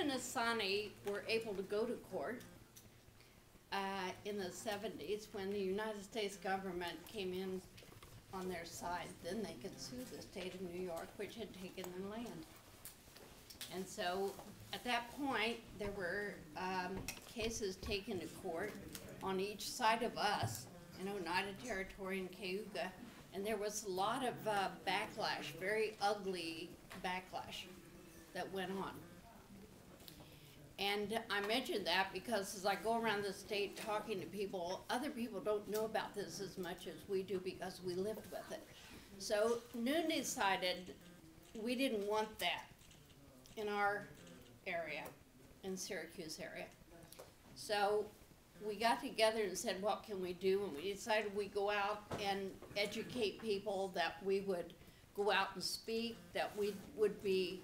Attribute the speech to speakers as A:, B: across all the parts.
A: Haudenosaunee were able to go to court in the 70s when the United States government came in on their side. Then they could sue the state of New York, which had taken their land. And so at that point, there were cases taken to court on each side of us, in Oneida Territory and Cayuga, and there was a lot of backlash, very ugly backlash that went on. And I mentioned that because as I go around the state talking to people, other people don't know about this as much as we do because we lived with it. So Noon decided we didn't want that in our area, in Syracuse area. So we got together and said, what can we do? And we decided we'd go out and educate people, that we would go out and speak, that we would be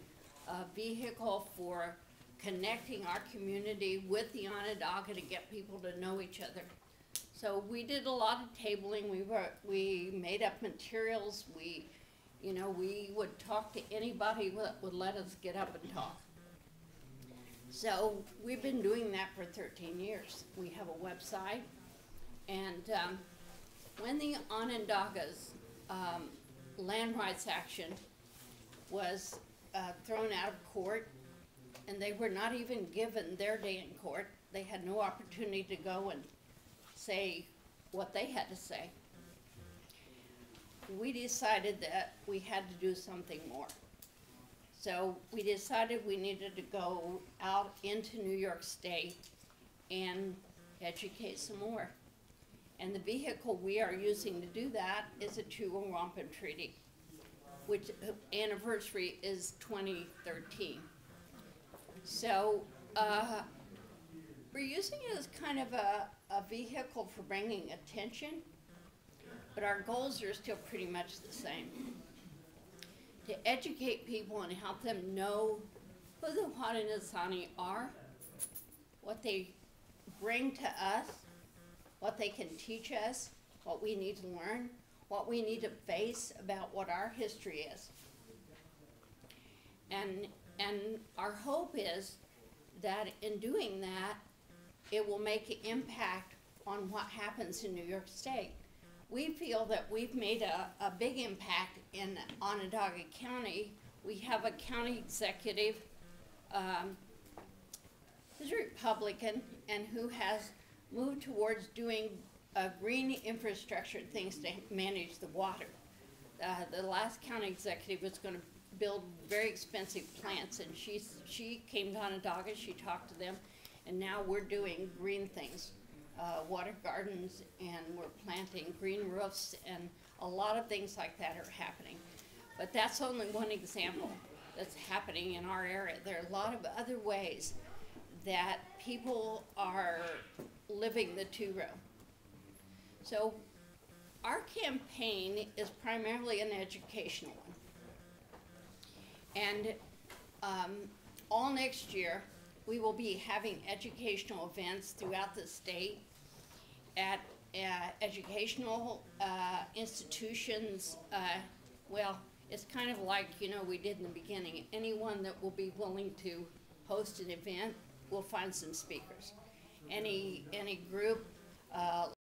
A: a vehicle for connecting our community with the Onondaga to get people to know each other. So we did a lot of tabling. We made up materials. We would talk to anybody that would let us get up and talk. So we've been doing that for 13 years. We have a website, and when the Onondaga's land rights action was thrown out of court, and they were not even given their day in court. They had no opportunity to go and say what they had to say. We decided that we had to do something more. So we decided we needed to go out into New York State and educate some more. And the vehicle we are using to do that is a Wampum Treaty, which anniversary is 2013. So we're using it as kind of a vehicle for bringing attention, but our goals are still pretty much the same. To educate people and help them know who the Haudenosaunee are, what they bring to us, what they can teach us, what we need to learn, what we need to face about what our history is. And our hope is that in doing that, it will make an impact on what happens in New York State. We feel that we've made a big impact in Onondaga County. We have a county executive who's a Republican and who has moved towards doing green infrastructure things to manage the water. The last county executive was going to build very expensive plants, and she came to Onondaga, she talked to them, and now we're doing green things, water gardens, and we're planting green roofs, and a lot of things like that are happening. But that's only one example that's happening in our area. There are a lot of other ways that people are living the two-row. So our campaign is primarily an educational one. And all next year, we will be having educational events throughout the state at educational institutions. Well, it's kind of like, we did in the beginning. Anyone that will be willing to host an event, we'll find some speakers. Any group,